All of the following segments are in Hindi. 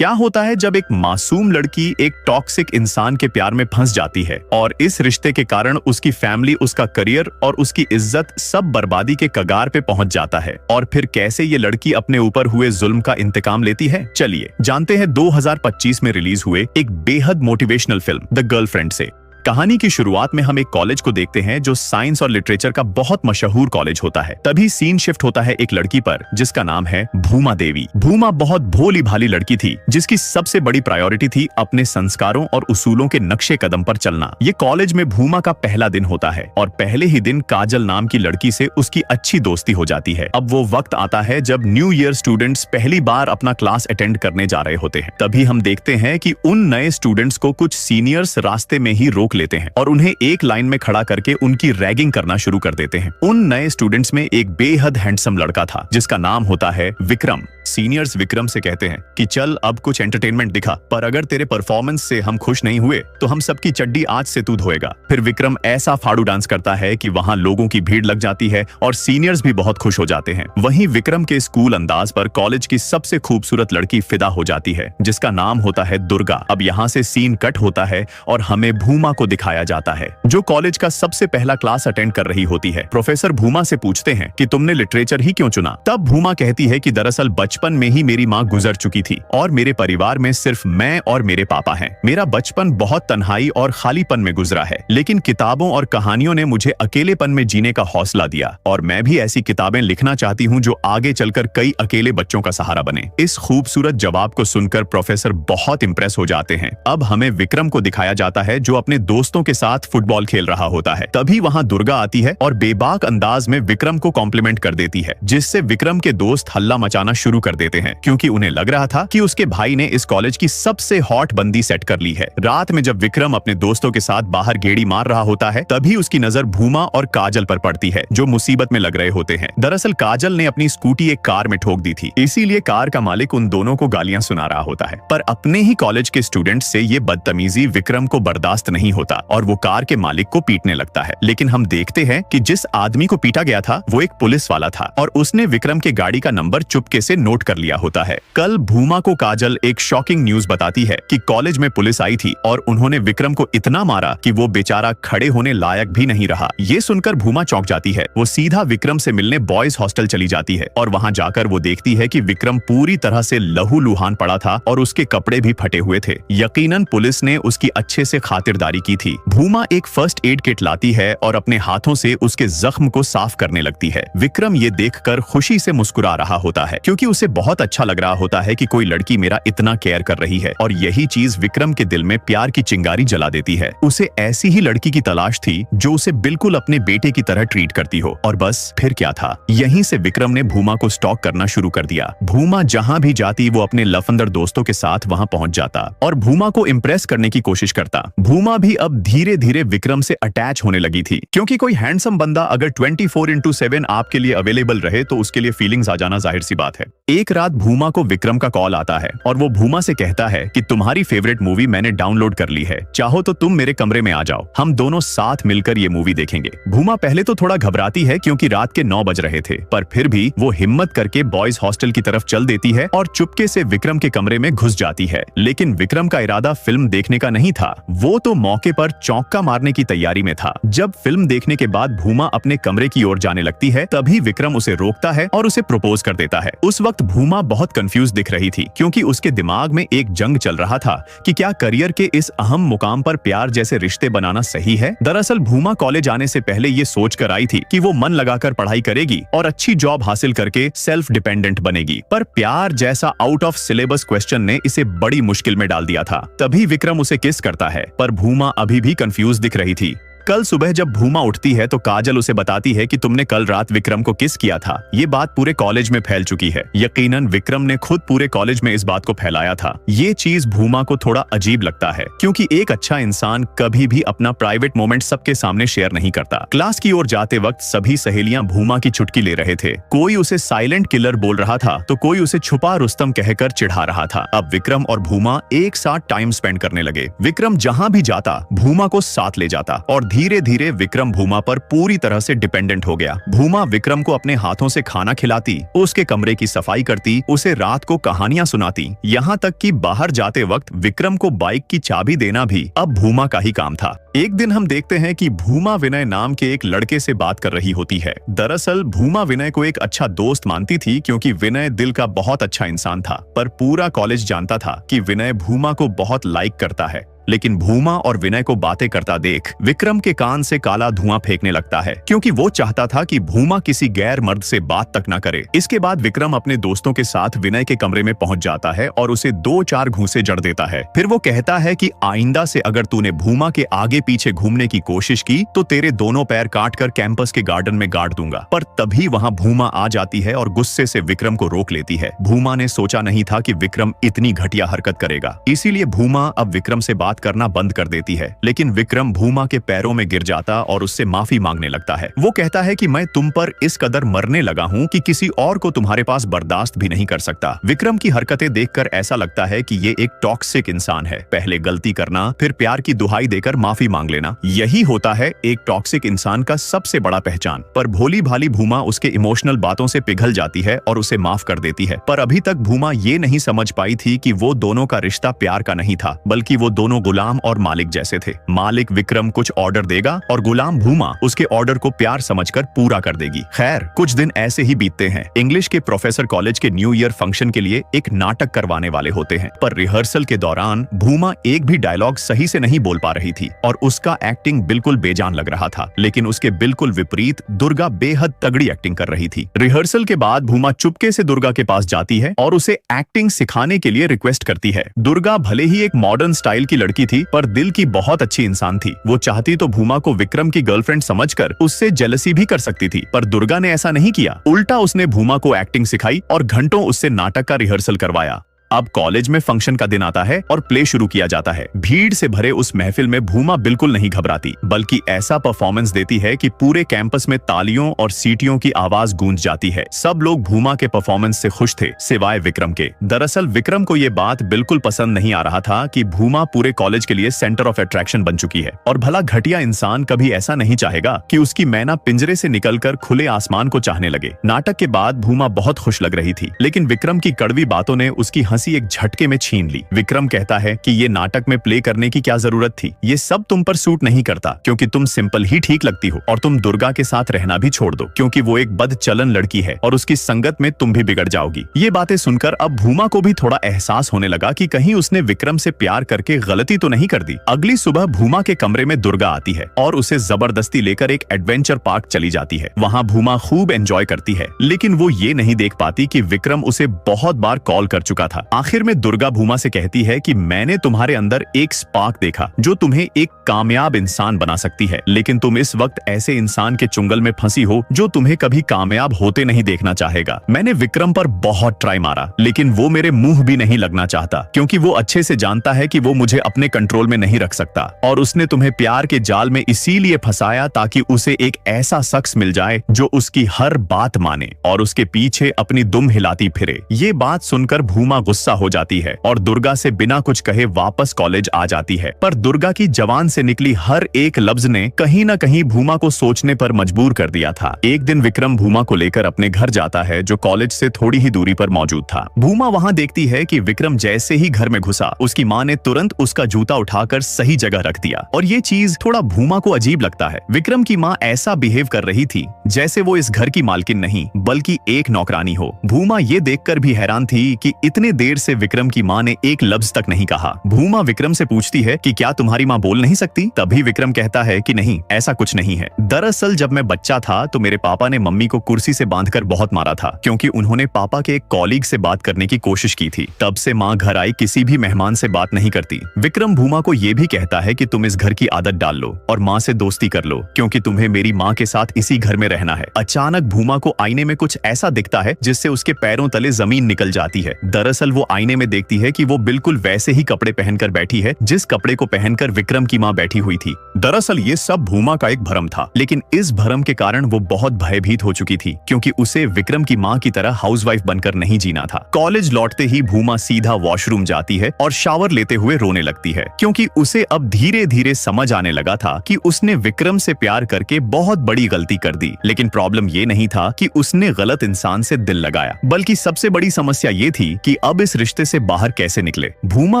क्या होता है जब एक मासूम लड़की एक टॉक्सिक इंसान के प्यार में फंस जाती है और इस रिश्ते के कारण उसकी फैमिली, उसका करियर और उसकी इज्जत सब बर्बादी के कगार पे पहुंच जाता है। और फिर कैसे ये लड़की अपने ऊपर हुए जुल्म का इंतकाम लेती है, चलिए जानते हैं 2025 में रिलीज हुए एक बेहद मोटिवेशनल फिल्म द गर्लफ्रेंड से। कहानी की शुरुआत में हम एक कॉलेज को देखते हैं जो साइंस और लिटरेचर का बहुत मशहूर कॉलेज होता है। तभी सीन शिफ्ट होता है एक लड़की पर जिसका नाम है भूमा देवी। भूमा बहुत भोली भाली लड़की थी जिसकी सबसे बड़ी प्रायोरिटी थी अपने संस्कारों और उसूलों के नक्शे कदम पर चलना। ये कॉलेज में भूमा का पहला दिन होता है और पहले ही दिन काजल नाम की लड़की से उसकी अच्छी दोस्ती हो जाती है। अब वो वक्त आता है जब न्यू ईयर स्टूडेंट्स पहली बार अपना क्लास अटेंड करने जा रहे होते हैं। तभी हम देखते हैं कि उन नए स्टूडेंट्स को कुछ सीनियर्स रास्ते में ही रोक लेते हैं और उन्हें एक लाइन में खड़ा करके उनकी रैगिंग करना शुरू कर देते हैं। उन नए स्टूडेंट्स में एक बेहद हैंडसम लड़का था जिसका नाम होता है विक्रम। सीनियर्स विक्रम से कहते हैं कि चल अब कुछ एंटरटेनमेंट दिखा, पर अगर तेरे परफॉर्मेंस से हम खुश नहीं हुए तो हम सबकी चड्डी आज से तू धोएगा। फिर विक्रम ऐसा फाड़ू डांस करता है कि वहां लोगों की भीड़ लग जाती है और सीनियर्स भी बहुत खुश हो जाते हैं। वहीं विक्रम के स्कूल अंदाज पर कॉलेज की सबसे खूबसूरत लड़की फिदा हो जाती है जिसका नाम होता है दुर्गा। अब यहाँ से सीन कट होता है और हमें भूमा को दिखाया जाता है जो कॉलेज का सबसे पहला क्लास अटेंड कर रही होती है। प्रोफेसर भूमा से पूछते हैं कि तुमने लिटरेचर ही क्यों चुना। तब भूमा कहती है कि दरअसल बचपन में ही मेरी माँ गुजर चुकी थी और मेरे परिवार में सिर्फ मैं और मेरे पापा हैं। मेरा बचपन बहुत तन्हाई और खालीपन में गुजरा है, लेकिन किताबों और कहानियों ने मुझे अकेलेपन में जीने का हौसला दिया और मैं भी ऐसी किताबें लिखना चाहती हूँ जो आगे चलकर कई अकेले बच्चों का सहारा बने। इस खूबसूरत जवाब को सुनकर प्रोफेसर बहुत इंप्रेस हो जाते हैं। अब हमें विक्रम को दिखाया जाता है जो अपने दोस्तों के साथ फुटबॉल खेल रहा होता है। तभी वहां दुर्गा आती है और बेबाक अंदाज में विक्रम को कॉम्प्लीमेंट कर देती है जिससे विक्रम के दोस्त हल्ला मचाना शुरू कर देते हैं क्योंकि उन्हें लग रहा था कि उसके भाई ने इस कॉलेज की सबसे हॉट बंदी सेट कर ली है। रात में जब विक्रम अपने दोस्तों के साथ बाहर गेड़ी मार रहा होता है तभी उसकी नजर भूमा और काजल पर पड़ती है जो मुसीबत में लग रहे होते हैं। दरअसल काजल ने अपनी स्कूटी एक कार में ठोक दी थी, इसीलिए कार का मालिक उन दोनों को गालियां सुना रहा होता है। पर अपने ही कॉलेज के स्टूडेंट से ये बदतमीजी विक्रम को बर्दाश्त नहीं होता और वो कार के मालिक को पीटने लगता है। लेकिन हम देखते हैं कि जिस आदमी को पीटा गया था वो एक पुलिस वाला था और उसने विक्रम के गाड़ी का नंबर चुपके से नोट कर लिया होता है। कल भूमा को काजल एक शॉकिंग न्यूज बताती है कि कॉलेज में पुलिस आई थी और उन्होंने विक्रम को इतना मारा कि वो बेचारा खड़े होने लायक भी नहीं रहा। ये सुनकर भूमा चौंक जाती है। वो सीधा विक्रम से मिलने बॉयज हॉस्टल चली जाती है और वहां जाकर वो देखती है कि विक्रम पूरी तरह से लहूलुहान पड़ा था और उसके कपड़े भी फटे हुए थे। यकीनन पुलिस ने उसकी अच्छे से खातिरदारी की थी। भूमा एक फर्स्ट एड किट लाती है और अपने हाथों से उसके जख्म को साफ करने लगती है। विक्रम ये देखकर खुशी से मुस्कुरा रहा होता है क्योंकि उसे बहुत अच्छा लग रहा होता है कि कोई लड़की मेरा इतना केयर कर रही है और यही चीज विक्रम के दिल में प्यार की चिंगारी जला देती है। उसे ऐसी ही लड़की की तलाश थी जो उसे बिल्कुल अपने बेटे की तरह ट्रीट करती हो। और बस फिर क्या था, यहीं से विक्रम ने भूमा को स्टॉक करना शुरू कर दिया। भूमा जहां भी जाती वो अपने लफंदर दोस्तों के साथ वहां पहुंच जाता और भूमा को इम्प्रेस करने की कोशिश करता। भूमा भी अब धीरे धीरे विक्रम से अटैच होने लगी थी क्योंकि कोई हैंडसम बंदा अगर 24/7 आपके लिए अवेलेबल रहे तो उसके लिए फीलिंग्स आ जाना जाहिर सी बात है। एक रात भूमा को विक्रम का कॉल आता है और वो भूमा से कहता है कि तुम्हारी फेवरेट मूवी मैंने डाउनलोड कर ली है, चाहो तो तुम मेरे कमरे में आ जाओ, हम दोनों साथ मिलकर ये मूवी देखेंगे। भूमा पहले तो थोड़ा घबराती है क्योंकि रात के 9 बज रहे थे, पर फिर भी वो हिम्मत करके बॉयज हॉस्टल की तरफ चल देती है और चुपके से विक्रम के कमरे में घुस जाती है। लेकिन विक्रम का इरादा फिल्म देखने का नहीं था, वो तो मौके पर चौंका मारने की तैयारी में था। जब फिल्म देखने के बाद भूमा अपने कमरे की ओर जाने लगती है तभी विक्रम उसे रोकता है और उसे प्रपोज कर देता है। उस वक्त भूमा बहुत कंफ्यूज दिख रही थी क्योंकि उसके दिमाग में एक जंग चल रहा था कि क्या करियर के इस अहम मुकाम पर प्यार जैसे रिश्ते बनाना सही है। दरअसल भूमा कॉलेज आने से पहले ये सोच कर आई थी कि वो मन लगाकर पढ़ाई करेगी और अच्छी जॉब हासिल करके सेल्फ डिपेंडेंट बनेगी, पर प्यार जैसा आउट ऑफ सिलेबस क्वेश्चन ने इसे बड़ी मुश्किल में डाल दिया था। तभी विक्रम उसे किस करता है, पर भूमा अभी भी कंफ्यूज दिख रही थी। कल सुबह जब भूमा उठती है तो काजल उसे बताती है कि तुमने कल रात विक्रम को किस किया था। ये बात पूरे कॉलेज में फैल चुकी है। यकीनन विक्रम ने खुद पूरे कॉलेज में इस बात को फैलाया था। ये चीज भूमा को थोड़ा अजीब लगता है क्योंकि एक अच्छा इंसान कभी भी अपना प्राइवेट मोमेंट सबके सामने शेयर नहीं करता। क्लास की ओर जाते वक्त सभी सहेलियां भूमा की चुटकी ले रहे थे। कोई उसे साइलेंट किलर बोल रहा था तो कोई उसे छुपा रुस्तम कहकर चिढ़ा रहा था। अब विक्रम और भूमा एक साथ टाइम स्पेंड करने लगे। विक्रम जहां भी जाता भूमा को साथ ले जाता और धीरे धीरे विक्रम भूमा पर पूरी तरह से डिपेंडेंट हो गया। भूमा विक्रम को अपने हाथों से खाना खिलाती, उसके कमरे की सफाई करती, उसे रात को कहानियां सुनाती, यहाँ तक कि बाहर जाते वक्त विक्रम को बाइक की चाबी देना भी अब भूमा का ही काम था। एक दिन हम देखते हैं कि भूमा विनय नाम के एक लड़के से बात कर रही होती है। दरअसल भूमा विनय को एक अच्छा दोस्त मानती थी क्योंकि विनय दिल का बहुत अच्छा इंसान था, पर पूरा कॉलेज जानता था कि विनय भूमा को बहुत लाइक करता है। लेकिन भूमा और विनय को बातें करता देख विक्रम के कान से काला धुआं फेंकने लगता है, क्योंकि वो चाहता था कि भूमा किसी गैर मर्द से बात तक न करे। इसके बाद विक्रम अपने दोस्तों के साथ विनय के कमरे में पहुंच जाता है और उसे 2-4 घूंसे जड़ देता है। फिर वो कहता है कि आइंदा से अगर तूने भूमा के आगे पीछे घूमने की कोशिश की तो तेरे दोनों पैर काट कर कैंपस के गार्डन में गाड़ दूंगा। पर तभी वहां भूमा आ जाती है और गुस्से से विक्रम को रोक लेती है। भूमा ने सोचा नहीं था कि विक्रम इतनी घटिया हरकत करेगा, इसीलिए भूमा अब विक्रम से बात करना बंद कर देती है। लेकिन विक्रम भूमा के पैरों में गिर जाता और उससे माफी मांगने लगता है। वो कहता है कि मैं तुम पर इस कदर मरने लगा हूँ कि किसी और को तुम्हारे पास बर्दाश्त भी नहीं कर सकता। विक्रम की हरकतें देखकर ऐसा लगता है कि ये एक टॉक्सिक इंसान है। पहले गलती करना, फिर प्यार की दुहाई देकर माफी मांग लेना, यही होता है एक टॉक्सिक इंसान का सबसे बड़ा पहचान। पर भोली भाली भूमा उसके इमोशनल बातों से पिघल जाती है और उसे माफ कर देती है। पर अभी तक भूमा ये नहीं समझ पाई थी कि वो दोनों का रिश्ता प्यार का नहीं था, बल्कि वो दोनों गुलाम और मालिक जैसे थे। मालिक विक्रम कुछ ऑर्डर देगा और गुलाम भूमा उसके ऑर्डर को प्यार समझकर पूरा कर देगी। खैर, कुछ दिन ऐसे ही बीतते हैं। इंग्लिश के प्रोफेसर कॉलेज के न्यू ईयर फंक्शन के लिए एक नाटक करवाने वाले होते हैं, पर रिहर्सल के दौरान भूमा एक भी डायलॉग सही से नहीं बोल पा रही थी और उसका एक्टिंग बिल्कुल बेजान लग रहा था। लेकिन उसके बिल्कुल विपरीत दुर्गा बेहद तगड़ी एक्टिंग कर रही थी। रिहर्सल के बाद भूमा चुपके से दुर्गा के पास जाती है और उसे एक्टिंग सिखाने के लिए रिक्वेस्ट करती है। दुर्गा भले ही एक मॉडर्न स्टाइल की लड़की थी, पर दिल की बहुत अच्छी इंसान थी। वो चाहती तो भूमा को विक्रम की गर्लफ्रेंड समझकर उससे जेलसी भी कर सकती थी, पर दुर्गा ने ऐसा नहीं किया। उल्टा उसने भूमा को एक्टिंग सिखाई और घंटों उससे नाटक का रिहर्सल करवाया। अब कॉलेज में फंक्शन का दिन आता है और प्ले शुरू किया जाता है। भीड़ से भरे उस महफिल में भूमा बिल्कुल नहीं घबराती, बल्कि ऐसा परफॉर्मेंस देती है कि पूरे कैंपस में तालियों और सीटियों की आवाज गूंज जाती है। सब लोग भूमा के परफॉर्मेंस से खुश थे, सिवाय विक्रम के। दरअसल विक्रम को ये बात बिल्कुल पसंद नहीं आ रहा था कि भूमा पूरे कॉलेज के लिए सेंटर ऑफ अट्रैक्शन बन चुकी है। और भला घटिया इंसान कभी ऐसा नहीं चाहेगा कि उसकी मैना पिंजरे से निकलकर खुले आसमान को चाहने लगे। नाटक के बाद भूमा बहुत खुश लग रही थी, लेकिन विक्रम की कड़वी बातों ने उसकी एक झटके में छीन ली। विक्रम कहता है कि ये नाटक में प्ले करने की क्या जरूरत थी, ये सब तुम पर सूट नहीं करता, क्योंकि तुम सिंपल ही ठीक लगती हो और तुम दुर्गा के साथ रहना भी छोड़ दो, क्योंकि वो एक बदचलन लड़की है और उसकी संगत में तुम भी बिगड़ जाओगी। ये बातें सुनकर अब भूमा को भी थोड़ा एहसास होने लगा कि कहीं उसने विक्रम से प्यार करके गलती तो नहीं कर दी। अगली सुबह भूमा के कमरे में दुर्गा आती है और उसे जबरदस्ती लेकर एक एडवेंचर पार्क चली जाती है। वहाँ भूमा खूब एंजॉय करती है, लेकिन वो ये नहीं देख पाती कि विक्रम उसे बहुत बार कॉल कर चुका था। आखिर में दुर्गा भूमा से कहती है कि मैंने तुम्हारे अंदर एक स्पार्क देखा जो तुम्हें एक कामयाब इंसान बना सकती है, लेकिन तुम इस वक्त ऐसे इंसान के चुंगल में फंसी हो जो तुम्हें कभी कामयाब होते नहीं देखना चाहेगा। मैंने विक्रम पर बहुत ट्राई मारा, लेकिन वो मेरे मुंह भी नहीं लगना चाहता, क्योंकि वो अच्छे से जानता है कि वो मुझे अपने कंट्रोल में नहीं रख सकता, और उसने तुम्हें प्यार के जाल में इसीलिए फंसाया ताकि उसे एक ऐसा शख्स मिल जाए जो उसकी हर बात माने और उसके पीछे अपनी दुम हिलाती फिरे। ये बात सुनकर भूमा गुस्सा हो जाती है और दुर्गा से बिना कुछ कहे वापस कॉलेज आ जाती है। पर दुर्गा की जबान से निकली हर एक लफ्ज ने कहीं न कहीं भूमा को सोचने पर मजबूर कर दिया था। एक दिन विक्रम भूमा को लेकर अपने घर जाता है, जो कॉलेज से थोड़ी ही दूरी पर मौजूद था। भूमा वहां देखती है कि विक्रम जैसे ही घर में घुसा, उसकी माँ ने तुरंत उसका जूता उठाकर सही जगह रख दिया, और ये चीज थोड़ा भूमा को अजीब लगता है। विक्रम की माँ ऐसा बिहेव कर रही थी जैसे वो इस घर की मालकिन नहीं बल्कि एक नौकरानी हो। भूमा ये देखकर भी हैरान थी कि इतने देर से विक्रम की माँ ने एक लफ्ज तक नहीं कहा। भूमा विक्रम से पूछती है कि क्या तुम्हारी माँ बोल नहीं सकती? तभी विक्रम कहता है कि नहीं, ऐसा कुछ नहीं है। दरअसल जब मैं बच्चा था तो मेरे पापा ने मम्मी को कुर्सी से बांधकर बहुत मारा था, क्योंकि उन्होंने पापा के एक कॉलीग से बात करने की कोशिश की थी। तब से माँ घर आई किसी भी मेहमान से बात नहीं करती। विक्रम भूमा को ये भी कहता है कि तुम इस घर की आदत डाल लो और माँ से दोस्ती कर लो, क्योंकि तुम्हें मेरी माँ के साथ इसी घर में रहना है। अचानक भूमा को आईने में कुछ ऐसा दिखता है जिससे उसके पैरों तले जमीन निकल जाती है। दरअसल वो वो आईने में देखती है कि वो बिल्कुल वैसे ही कपड़े पहनकर बैठी है जिस कपड़े को पहनकर विक्रम की माँ बैठी हुई थी। दरअसल ये सब भूमा का एक भ्रम था, लेकिन इस भ्रम के कारण वो बहुत भयभीत हो चुकी थी क्योंकि उसे विक्रम की माँ की तरह हाउसवाइफ बनकर नहीं जीना था। कॉलेज लौटते ही भूमा सीधा वॉशरूम जाती है और शावर लेते हुए रोने लगती है क्योंकि उसे अब धीरे धीरे समझ आने लगा था कि उसने विक्रम से प्यार करके बहुत बड़ी गलती कर दी। लेकिन प्रॉब्लम ये नहीं था कि उसने गलत इंसान से दिल लगाया, बल्कि सबसे बड़ी समस्या ये थी कि अब इस रिश्ते से बाहर कैसे निकले। भूमा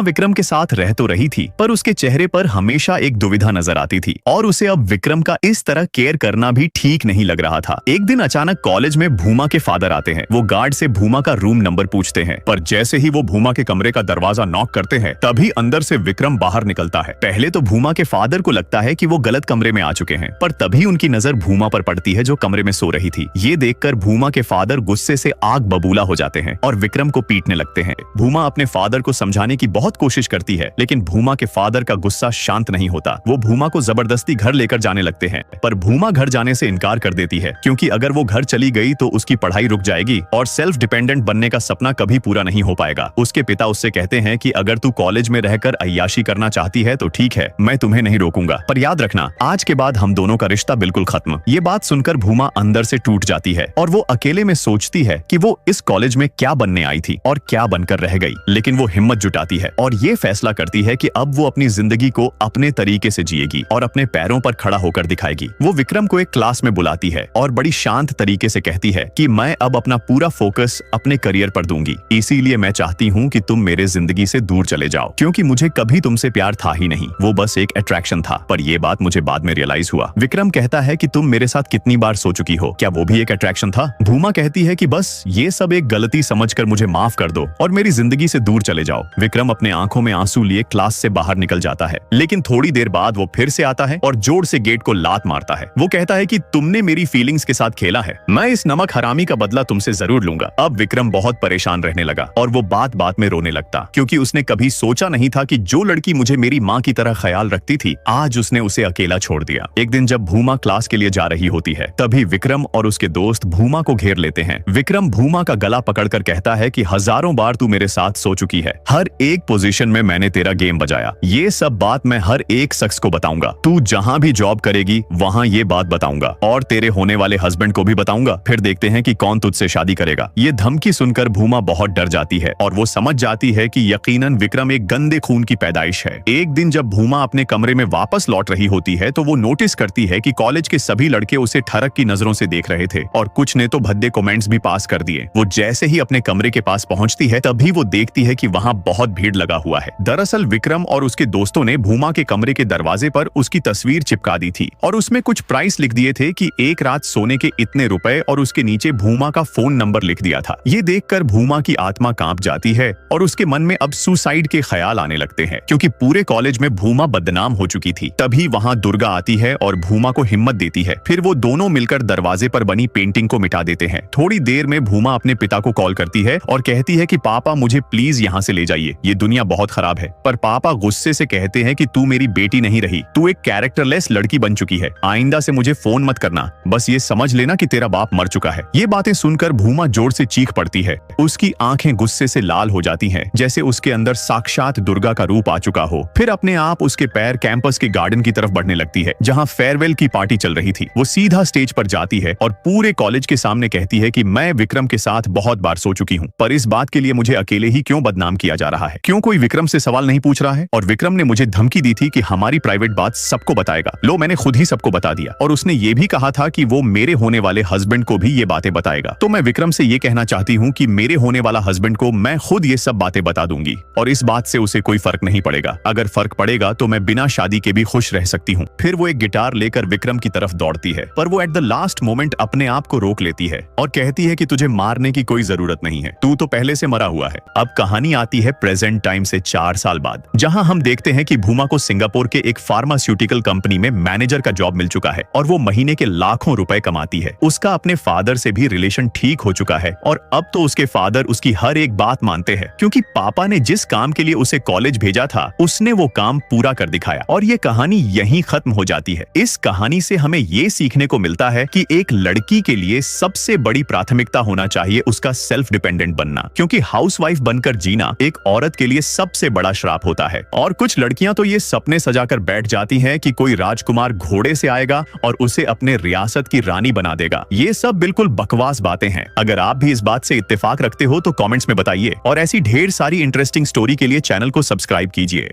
विक्रम के साथ रह तो रही थी, पर उसके चेहरे पर हमेशा एक दुविधा नजर आती थी और उसे अब विक्रम का इस तरह केयर करना भी ठीक नहीं लग रहा था। एक दिन अचानक कॉलेज में भूमा के फादर आते हैं। वो गार्ड से भूमा का रूम नंबर पूछते हैं, पर जैसे ही वो भूमा के कमरे का दरवाजा नॉक करते हैं तभी अंदर से विक्रम बाहर निकलता है। पहले तो भूमा के फादर को लगता है कि वो गलत कमरे में आ चुके हैं, पर तभी उनकी नजर भूमा पर पड़ती है जो कमरे में सो रही थी। ये देखकर भूमा के फादर गुस्से से आग बबूला हो जाते हैं और विक्रम को पीटने लगते हैं। भूमा अपने फादर को समझाने की बहुत कोशिश करती है, लेकिन भूमा के फादर का गुस्सा शांत नहीं होता। वो भूमा को जबरदस्ती घर लेकर जाने लगते हैं, पर भूमा घर जाने से इनकार कर देती है क्योंकि अगर वो घर चली गई तो उसकी पढ़ाई रुक जाएगी और सेल्फ डिपेंडेंट बनने का सपना कभी पूरा नहीं हो पाएगा। उसके पिता उससे कहते हैं कि अगर तू कॉलेज में रहकर अय्याशी करना चाहती है तो ठीक है, मैं तुम्हें नहीं रोकूंगा, पर याद रखना आज के बाद हम दोनों का रिश्ता बिल्कुल खत्म। ये बात सुनकर भूमा अंदर से टूट जाती है और वो अकेले में सोचती है कि वो इस कॉलेज में क्या बनने आई थी और क्या बनकर रह गई। लेकिन वो हिम्मत जुटाती है और ये फैसला करती है कि अब वो अपनी जिंदगी को अपने तरीके से जिएगी और अपने पैरों पर खड़ा होकर दिखाएगी। वो विक्रम को एक क्लास में बुलाती है और बड़ी शांत तरीके से कहती है कि मैं अब अपना पूरा फोकस अपने करियर पर दूंगी, इसीलिए मैं चाहती हूँ कि तुम मेरे जिंदगी से दूर चले जाओ क्योंकि मुझे कभी तुमसे प्यार था ही नहीं, वो बस एक अट्रैक्शन था। पर ये बात मुझे बाद में रियलाइज हुआ। विक्रम कहता है कि तुम मेरे साथ कितनी बार सो चुकी हो, क्या वो भी एक अट्रैक्शन था? भूमा कहती है कि बस ये सब एक गलती समझकर मुझे माफ कर दो और मेरी जिंदगी से दूर चले जाओ। विक्रम अपने आंखों में आंसू लिए क्लास से बाहर निकल जाता है, लेकिन थोड़ी देर बाद वो फिर से आता है और जोर से गेट को लात मारता है। वो कहता है कि तुमने मेरी फीलिंग्स के साथ खेला है, मैं इस नमक हरामी का बदला तुमसे जरूर लूंगा। अब विक्रम बहुत परेशान रहने लगा और वो बात बात में रोने लगता क्योंकि उसने कभी सोचा नहीं था कि जो लड़की मुझे मेरी माँ की तरह ख्याल रखती थी आज उसने उसे अकेला छोड़ दिया। एक दिन जब भूमा क्लास के लिए जा रही होती है तभी विक्रम और उसके दोस्त भूमा को घेर लेते हैं। विक्रम भूमा का गला पकड़कर कहता है कि हजारों बार तू मेरे साथ सो चुकी है, हर एक पोजीशन में मैंने तेरा गेम बजाया, ये सब बात मैं हर एक शख्स को बताऊंगा, तू जहां भी जॉब करेगी वहां ये बात बताऊंगा और तेरे होने वाले हस्बैंड को भी बताऊंगा, फिर देखते हैं कि कौन तुझसे शादी करेगा। ये धमकी सुनकर भूमा बहुत डर जाती है और वो समझ जाती है कि यकीनन विक्रम एक गंदे खून की पैदाइश है। एक दिन जब भूमा अपने कमरे में वापस लौट रही होती है तो वो नोटिस करती है कि कॉलेज के सभी लड़के उसे ठरक की नजरों से देख रहे थे और कुछ ने तो भद्दे कमेंट्स भी पास कर दिए। वो जैसे ही अपने कमरे के पास पहुंचती है तभी वो देखती है कि वहां बहुत भीड़ लगा हुआ है। दरअसल विक्रम और उसके दोस्तों ने भूमा के कमरे के दरवाजे पर उसकी तस्वीर चिपका दी थी और उसमें कुछ प्राइस लिख दिए थे कि एक रात सोने के इतने रुपए और उसके नीचे भूमा का फोन नंबर लिख दिया था। ये देखकर भूमा की आत्मा कांप जाती है और उसके मन में अब सुसाइड के ख्याल आने लगते हैं क्योंकि पूरे कॉलेज में भूमा बदनाम हो चुकी थी। तभी वहां दुर्गा आती है और भूमा को हिम्मत देती है। फिर वो दोनों मिलकर दरवाजे पर बनी पेंटिंग को मिटा देते हैं। थोड़ी देर में भूमा अपने पिता को कॉल करती है और कहती है कि पापा मुझे प्लीज यहाँ से ले जाइए, ये दुनिया बहुत खराब है। पर पापा गुस्से से कहते हैं कि तू मेरी बेटी नहीं रही, तू एक कैरेक्टरलेस लड़की बन चुकी है, आइंदा से मुझे फोन मत करना, बस ये समझ लेना कि तेरा बाप मर चुका है। ये बातें सुनकर भूमा जोर से चीख पड़ती है। उसकी आंखें गुस्से से लाल हो जाती हैं, जैसे उसके अंदर साक्षात दुर्गा का रूप आ चुका हो। फिर अपने आप उसके पैर कैंपस के गार्डन की तरफ बढ़ने लगती है जहां फेयरवेल की पार्टी चल रही थी। वो सीधा स्टेज पर जाती है और पूरे कॉलेज के सामने कहती है कि मैं विक्रम के साथ बहुत बार सो चुकी हूँ, पर इस बात के लिए मुझे अकेले ही क्यों बदनाम किया जा रहा है? क्यों कोई विक्रम से सवाल नहीं पूछ रहा है? और विक्रम ने मुझे धमकी दी थी कि हमारी प्राइवेट बात सबको बताएगा। लो, मैंने खुद ही सबको बता दिया और उसने ये भी कहा था कि वो मेरे होने वाले हस्बैंड को भी ये बातें बताएगा। तो मैं विक्रम से ये कहना चाहती हूँ कि मेरे होने वाला हस्बैंड को मैं खुद ये सब बातें बता दूंगी और इस बात से उसे कोई फर्क नहीं पड़ेगा। अगर फर्क पड़ेगा तो मैं बिना शादी के भी खुश रह सकती हूँ। फिर वो एक गिटार लेकर विक्रम की तरफ दौड़ती है, पर वो एट द लास्ट मोमेंट अपने आप को रोक लेती है और कहती है कि तुझे मारने की कोई जरूरत नहीं है, तू तो पहले से मरा हुआ है। अब कहानी आती है प्रेजेंट टाइम से 4 साल बाद, जहां हम देखते हैं कि भूमा को सिंगापुर के एक फार्मास्यूटिकल कंपनी में मैनेजर का जॉब मिल चुका है और वो महीने के लाखों रुपए कमाती है। उसका अपने फादर से भी रिलेशन ठीक हो चुका है और अब तो उसके फादर उसकी हर एक बात मानते हैं क्योंकि पापा ने जिस काम के लिए उसे कॉलेज भेजा था उसने वो काम पूरा कर दिखाया। और ये कहानी यहीं खत्म हो जाती है। इस कहानी से हमें ये सीखने को मिलता है कि एक लड़की के लिए सबसे बड़ी प्राथमिकता होना चाहिए उसका सेल्फ डिपेंडेंट बनना, क्योंकि हाउसवाइफ बनकर जीना एक औरत के लिए सबसे बड़ा श्राप होता है। और कुछ लड़कियां तो ये सपने सजाकर बैठ जाती हैं कि कोई राजकुमार घोड़े से आएगा और उसे अपने रियासत की रानी बना देगा। ये सब बिल्कुल बकवास बातें हैं। अगर आप भी इस बात से इत्तेफाक रखते हो तो कमेंट्स में बताइए और ऐसी ढेर सारी इंटरेस्टिंग स्टोरी के लिए चैनल को सब्सक्राइब कीजिए।